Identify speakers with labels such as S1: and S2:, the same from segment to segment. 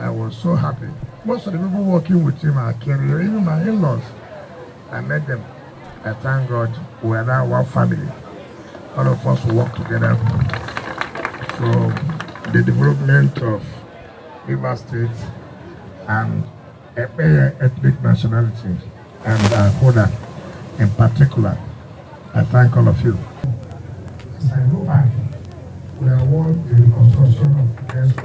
S1: I was so happy. Most of the people working with him are career, even my in-laws. I met them. I thank God we are now one family. All of us work together for the development of River State and ethnic nationality and Ahoada in particular. I thank all of you. As I go back, we are one in the construction of the next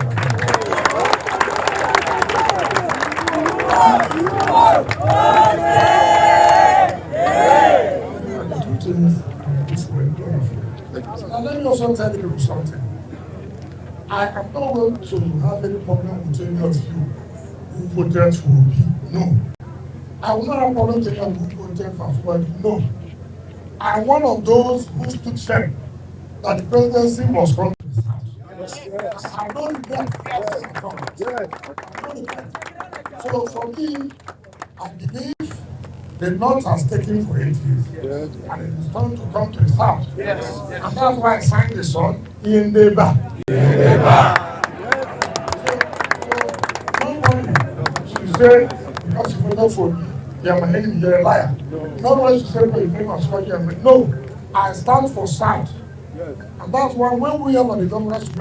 S1: Now let me also tell you something. I am not going to have any problem with any of you who voted for me. No. I will not have problem with anyone who voted for me. No. I'm one of those who stood firm that the presidency must come to this house. Yes. I don't regret. So for me, I believe the North has taken for 8 years. Yes. And it is time to come to the South. Yes. And that's why I sang the song, In the Back. In the Back. So nobody should say, because you voted for me, you're my enemy, you're a liar. Nobody should say, you famous, no, I stand for South. Yes. And that's why when we have on the governorship,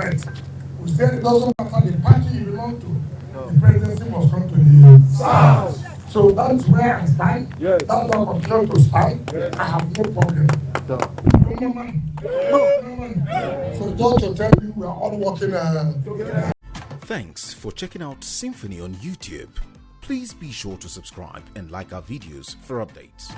S1: we say it doesn't matter the party you belong to, the presidency must come to the South. So that's where I stand. Yes. That's where I continue to stand. Yes. I have no problem. No. So just to tell you, we are all working together.
S2: Thanks for checking out SYMFONI on YouTube. Please be sure to subscribe and like our videos for updates.